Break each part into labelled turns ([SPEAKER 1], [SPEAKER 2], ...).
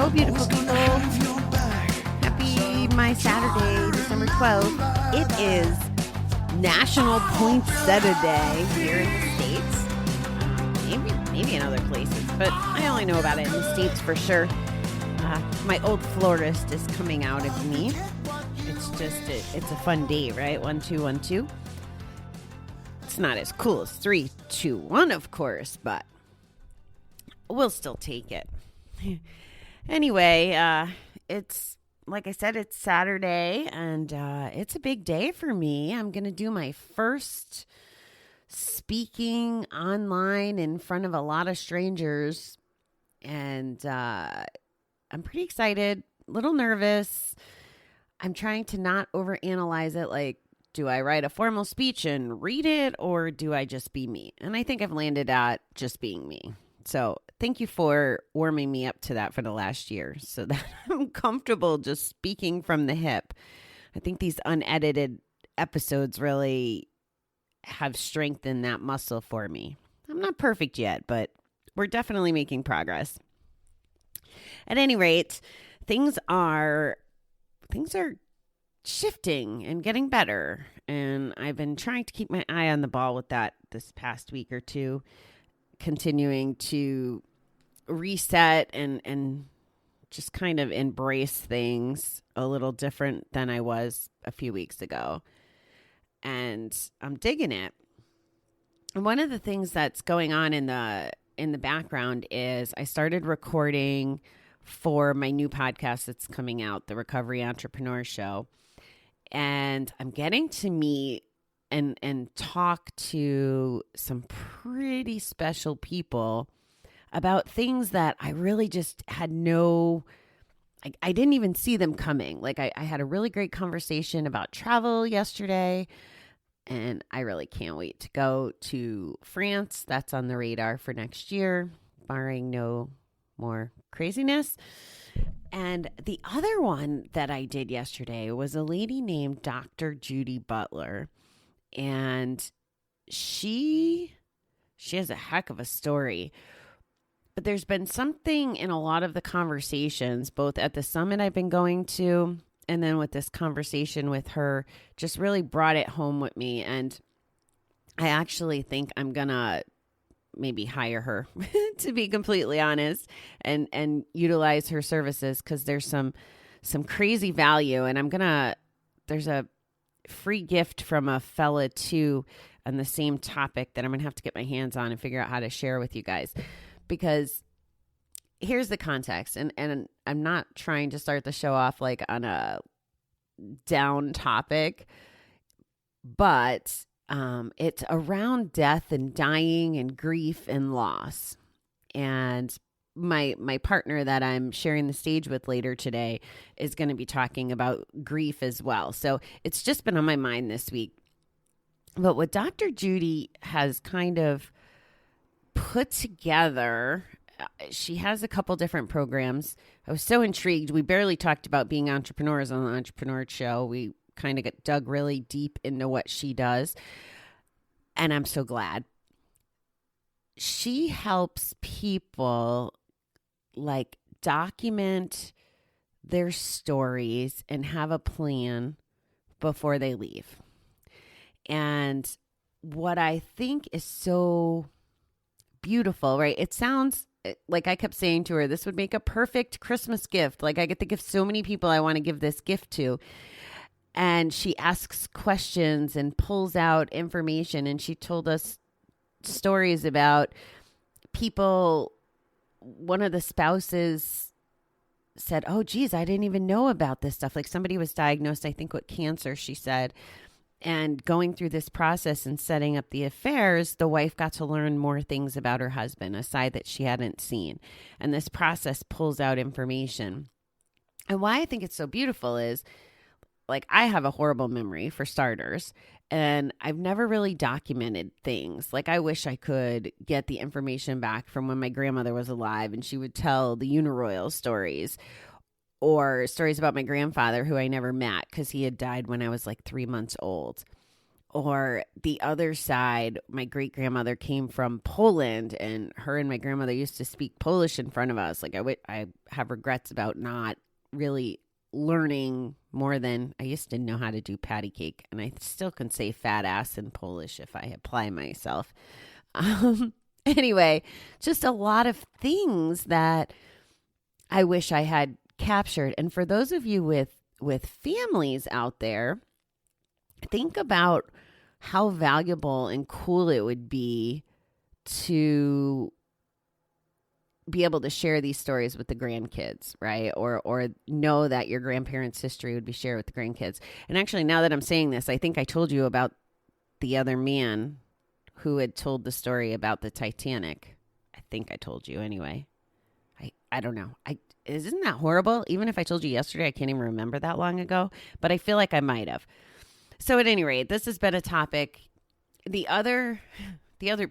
[SPEAKER 1] Hello, beautiful people. Happy my Saturday, December 12th. It is National Poinsettia Day here in the States. Maybe in other places, but I only know about it in the States for sure. My old florist is coming out of me. It's a fun day, right? 1, 2, 1, 2. It's not as cool as 3, 2, 1, of course, but we'll still take it. Anyway, it's like I said, it's Saturday, and it's a big day for me. I'm going to do my first speaking online in front of a lot of strangers, and I'm pretty excited, a little nervous. I'm trying to not overanalyze it, like, do I write a formal speech and read it, or do I just be me? And I think I've landed at just being me. So thank you for warming me up to that for the last year so that I'm comfortable just speaking from the hip. I think these unedited episodes really have strengthened that muscle for me. I'm not perfect yet, but we're definitely making progress. At any rate, things are shifting and getting better. And I've been trying to keep my eye on the ball with that this past week or two, continuing to reset and just kind of embrace things a little different than I was a few weeks ago. And I'm digging it. And one of the things that's going on in the background is I started recording for my new podcast that's coming out, the Recovery Entrepreneur Show. And I'm getting to meet and talk to some pretty special people about things that I really just had I didn't even see them coming. Like I had a really great conversation about travel yesterday, and I really can't wait to go to France. That's on the radar for next year, barring no more craziness. And the other one that I did yesterday was a lady named Dr. Judy Butler. And she has a heck of a story. But there's been something in a lot of the conversations, both at the summit I've been going to, and then with this conversation with her, just really brought it home with me. And I actually think I'm going to maybe hire her, to be completely honest, and utilize her services, because there's some crazy value. And there's a free gift from a fella too on the same topic that I'm going to have to get my hands on and figure out how to share with you guys. Because here's the context, and I'm not trying to start the show off like on a down topic, but it's around death and dying and grief and loss. And my partner that I'm sharing the stage with later today is going to be talking about grief as well. So it's just been on my mind this week. But what Dr. Judy has kind of put together, she has a couple different programs. I was so intrigued. We barely talked about being entrepreneurs on the Entrepreneur Show. We kind of got dug really deep into what she does. And I'm so glad. She helps people like document their stories and have a plan before they leave. And what I think is so beautiful, right? It sounds like I kept saying to her, this would make a perfect Christmas gift. Like I get to give so many people I want to give this gift to. And she asks questions and pulls out information. And she told us stories about people. One of the spouses said, oh, geez, I didn't even know about this stuff. Like somebody was diagnosed, I think, with cancer, she said. And going through this process and setting up the affairs, the wife got to learn more things about her husband, a side that she hadn't seen. And this process pulls out information. And why I think it's so beautiful is, like, I have a horrible memory for starters, and I've never really documented things. Like, I wish I could get the information back from when my grandmother was alive and she would tell the Uniroyal stories, or stories about my grandfather who I never met because he had died when I was like 3 months old, Or the other side, my great grandmother came from Poland, and her and my grandmother used to speak Polish in front of us. Like I have regrets about not really learning more than I used to know how to do patty cake, and I still can say fat ass in Polish if I apply myself. Anyway, just a lot of things that I wish I had captured. And for those of you with families out there, think about how valuable and cool it would be to be able to share these stories with the grandkids, right? Or know that your grandparents' history would be shared with the grandkids. And actually, now that I'm saying this, I think I told you about the other man who had told the story about the Titanic. I think I told you anyway. I don't know. Isn't that horrible? Even if I told you yesterday, I can't even remember that long ago, but I feel like I might have. So at any rate, this has been a topic. The other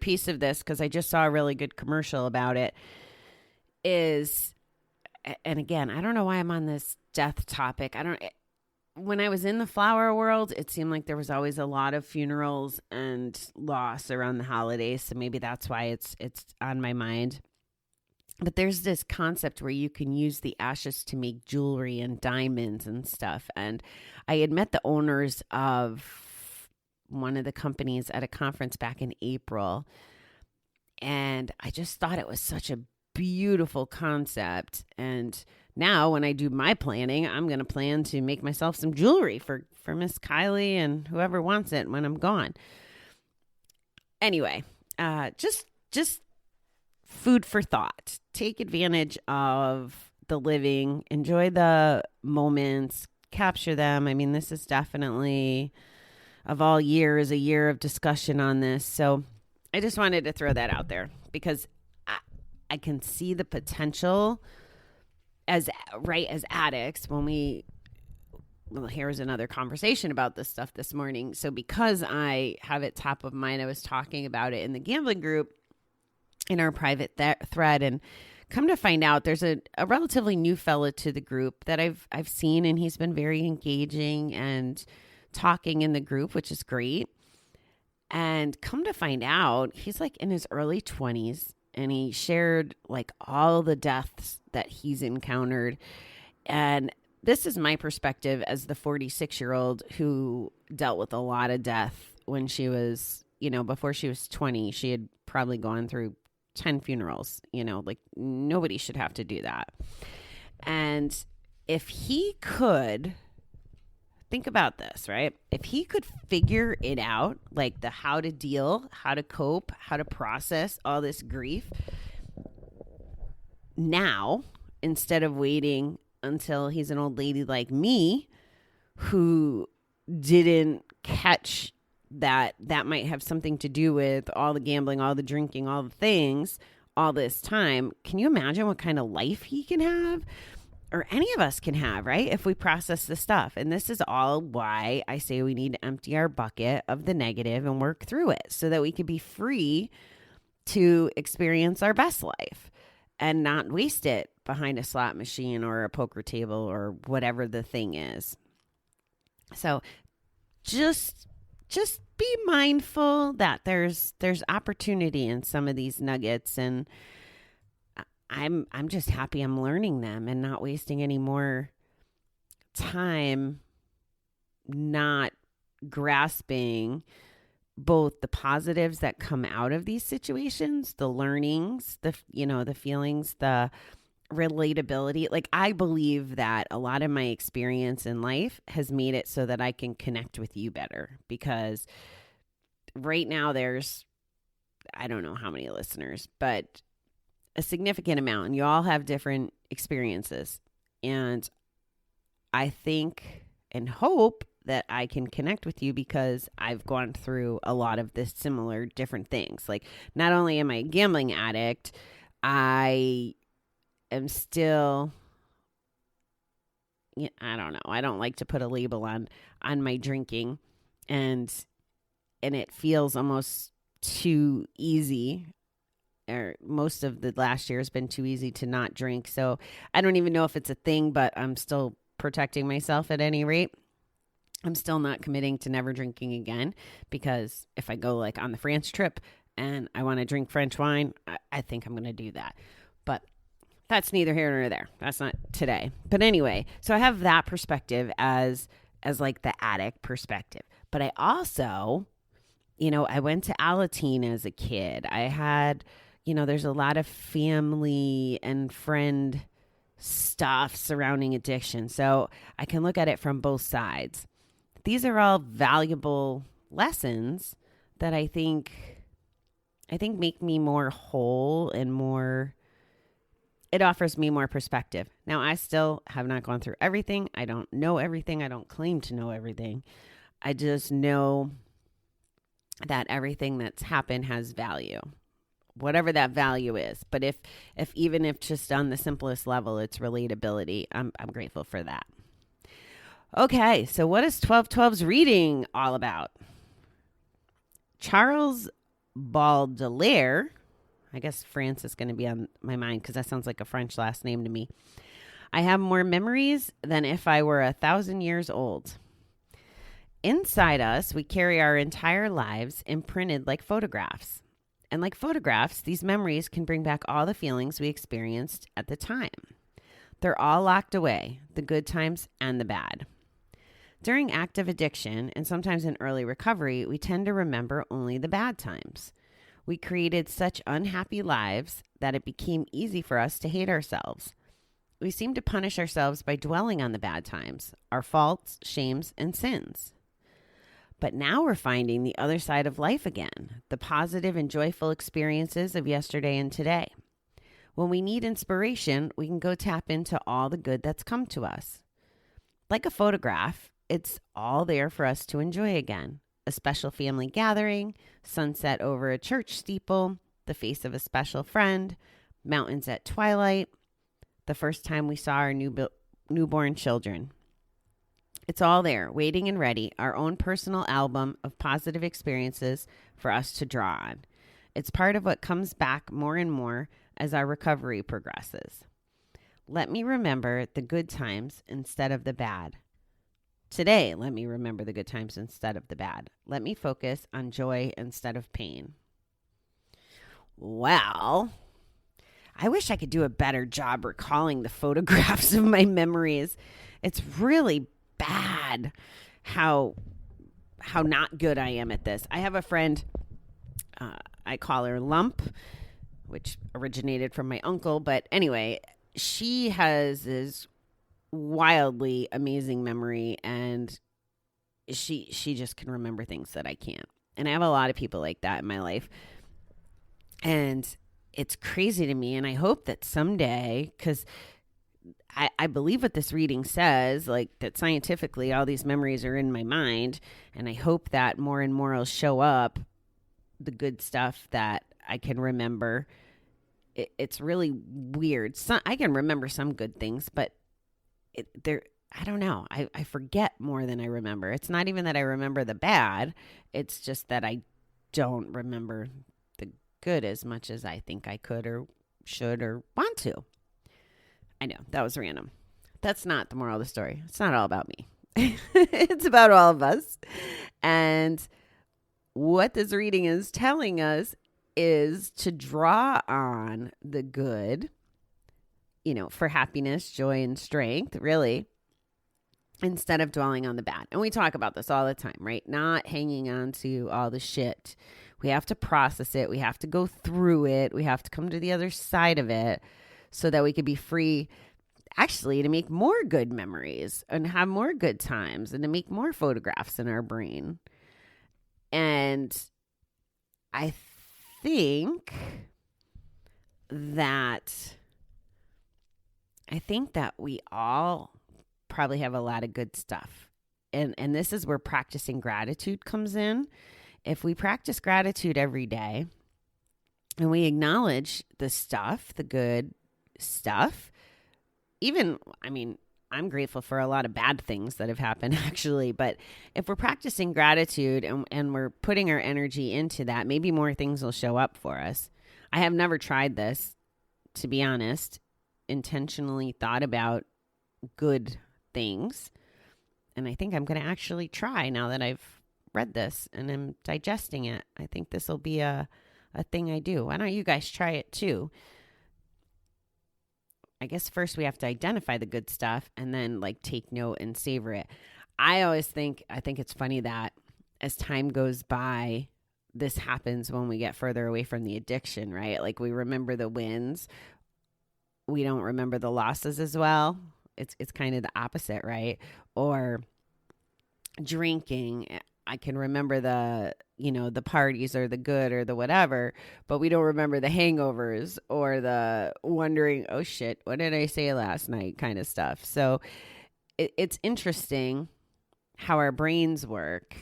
[SPEAKER 1] piece of this, because I just saw a really good commercial about it, is, and again, I don't know why I'm on this death topic. When I was in the flower world, it seemed like there was always a lot of funerals and loss around the holidays. So maybe that's why it's on my mind. But there's this concept where you can use the ashes to make jewelry and diamonds and stuff. And I had met the owners of one of the companies at a conference back in April. And I just thought it was such a beautiful concept. And now when I do my planning, I'm going to plan to make myself some jewelry for Miss Kylie and whoever wants it when I'm gone. Anyway, just food for thought. Take advantage of the living. Enjoy the moments. Capture them. I mean, this is definitely, of all years, a year of discussion on this. So I just wanted to throw that out there because I can see the potential as addicts when here's another conversation about this stuff this morning. So because I have it top of mind, I was talking about it in the gambling group in our private thread, and come to find out there's a relatively new fella to the group that I've seen, and he's been very engaging and talking in the group, which is great. And come to find out, he's like in his early 20s, and he shared like all the deaths that he's encountered. And this is my perspective as the 46-year-old who dealt with a lot of death when she was, before she was 20. She had probably gone through 10 funerals, like nobody should have to do that. And if he could think about this, right? If he could figure it out, like the how to deal, how to cope, how to process all this grief now, instead of waiting until he's an old lady like me who didn't catch that might have something to do with all the gambling, all the drinking, all the things, all this time. Can you imagine what kind of life he can have, or any of us can have, right? If we process the stuff. And this is all why I say we need to empty our bucket of the negative and work through it so that we can be free to experience our best life and not waste it behind a slot machine or a poker table or whatever the thing is. So just be mindful that there's opportunity in some of these nuggets, and I'm just happy I'm learning them and not wasting any more time not grasping both the positives that come out of these situations, the learnings, the feelings, the relatability. Like, I believe that a lot of my experience in life has made it so that I can connect with you better, because right now there's, I don't know how many listeners, but a significant amount, and you all have different experiences. And I think and hope that I can connect with you because I've gone through a lot of this similar different things. Like, not only am I a gambling addict, I am still, I don't know. I don't like to put a label on my drinking, and it feels almost too easy, or most of the last year has been too easy to not drink. So I don't even know if it's a thing, but I'm still protecting myself at any rate. I'm still not committing to never drinking again, because if I go like on the France trip and I want to drink French wine, I think I'm going to do that. But that's neither here nor there. That's not today. But anyway, so I have that perspective as like the addict perspective. But I also, I went to Alateen as a kid. I had, there's a lot of family and friend stuff surrounding addiction. So I can look at it from both sides. These are all valuable lessons that I think make me more whole and it offers me more perspective. Now, I still have not gone through everything. I don't know everything. I don't claim to know everything. I just know that everything that's happened has value, whatever that value is. But if even if just on the simplest level, it's relatability, I'm grateful for that. Okay, so what is 1212's reading all about? Charles Baudelaire, I guess France is going to be on my mind because that sounds like a French last name to me. I have more memories than if I were 1,000 years old. Inside us, we carry our entire lives imprinted like photographs. And like photographs, these memories can bring back all the feelings we experienced at the time. They're all locked away, the good times and the bad. During active addiction, and sometimes in early recovery, we tend to remember only the bad times. We created such unhappy lives that it became easy for us to hate ourselves. We seem to punish ourselves by dwelling on the bad times, our faults, shames, and sins. But now we're finding the other side of life again, the positive and joyful experiences of yesterday and today. When we need inspiration, we can go tap into all the good that's come to us. Like a photograph, it's all there for us to enjoy again. A special family gathering, sunset over a church steeple, the face of a special friend, mountains at twilight, the first time we saw our newborn children. It's all there, waiting and ready, our own personal album of positive experiences for us to draw on. It's part of what comes back more and more as our recovery progresses. Let me remember the good times instead of the bad. Today, let me remember the good times instead of the bad. Let me focus on joy instead of pain. Well, I wish I could do a better job recalling the photographs of my memories. It's really bad how not good I am at this. I have a friend, I call her Lump, which originated from my uncle. But anyway, she has this wildly amazing memory, and she just can remember things that I can't. And I have a lot of people like that in my life, and it's crazy to me. And I hope that someday, because I believe what this reading says, like that scientifically all these memories are in my mind, and I hope that more and more will show up, the good stuff that I can remember. It's really weird. I can remember some good things, but I don't know. I forget more than I remember. It's not even that I remember the bad. It's just that I don't remember the good as much as I think I could or should or want to. I know, that was random. That's not the moral of the story. It's not all about me. It's about all of us. And what this reading is telling us is to draw on the good, for happiness, joy, and strength, really, instead of dwelling on the bad. And we talk about this all the time, right? Not hanging on to all the shit. We have to process it. We have to go through it. We have to come to the other side of it so that we could be free, actually, to make more good memories and have more good times and to make more photographs in our brain. And I think that we all probably have a lot of good stuff. And this is where practicing gratitude comes in. If we practice gratitude every day and we acknowledge the stuff, the good stuff, I'm grateful for a lot of bad things that have happened, actually. But if we're practicing gratitude and we're putting our energy into that, maybe more things will show up for us. I have never tried this, to be honest, intentionally thought about good things. I think I'm going to actually try now that I've read this and I'm digesting it. I think this will be a thing I do. Why don't you guys try it too? I guess first we have to identify the good stuff and then like take note and savor it. I think it's funny that as time goes by, this happens when we get further away from the addiction, right? Like we remember the wins. We don't remember the losses as well. It's kind of the opposite, right? Or drinking. I can remember the parties or the good or the whatever, but we don't remember the hangovers or the wondering, oh shit, what did I say last night kind of stuff. So it's interesting how our brains work.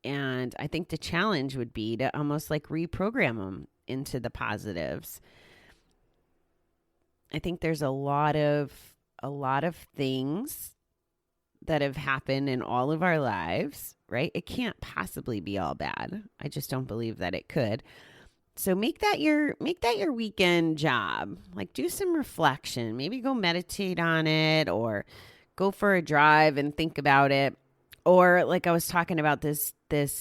[SPEAKER 1] And I think the challenge would be to almost like reprogram them into the positives. I think there's a lot of things that have happened in all of our lives, right? It can't possibly be all bad. I just don't believe that it could. So make that your weekend job. Like do some reflection. Maybe go meditate on it or go for a drive and think about it. Or like I was talking about this death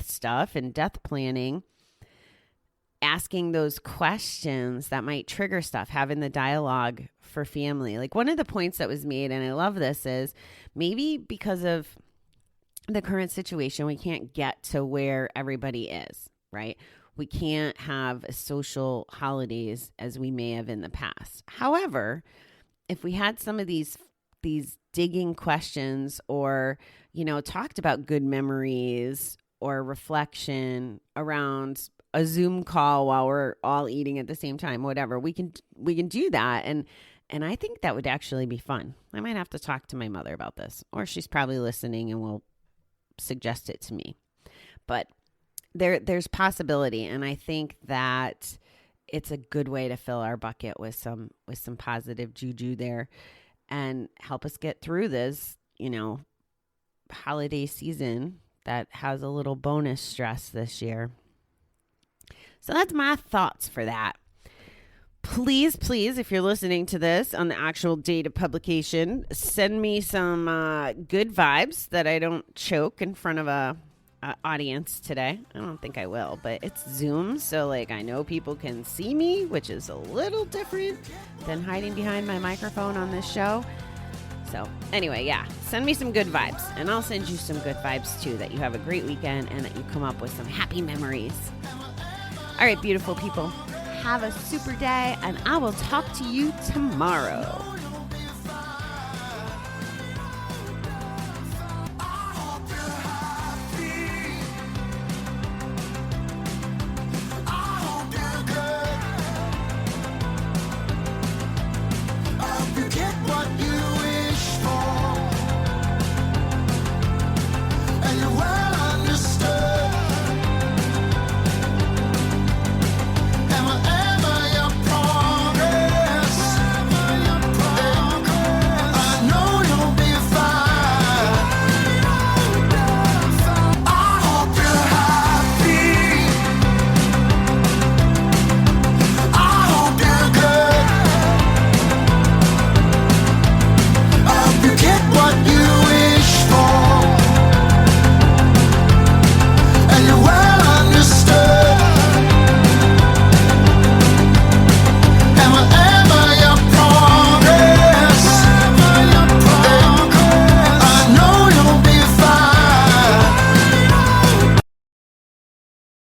[SPEAKER 1] stuff and death planning, asking those questions that might trigger stuff, having the dialogue for family. Like one of the points that was made, and I love this, is maybe because of the current situation, we can't get to where everybody is, right? We can't have social holidays as we may have in the past. However, if we had some of these digging questions or, talked about good memories or reflection around a Zoom call while we're all eating at the same time, whatever, we can do that. And I think that would actually be fun. I might have to talk to my mother about this, or she's probably listening and will suggest it to me. But there's possibility. And I think that it's a good way to fill our bucket with some positive juju there and help us get through this, holiday season that has a little bonus stress this year. So that's my thoughts for that. Please, if you're listening to this on the actual date of publication, send me some good vibes that I don't choke in front of a audience today. I don't think I will, but it's Zoom, so I know people can see me, which is a little different than hiding behind my microphone on this show. So anyway, send me some good vibes, and I'll send you some good vibes too, that you have a great weekend and that you come up with some happy memories. All right, beautiful people, have a super day, and I will talk to you tomorrow.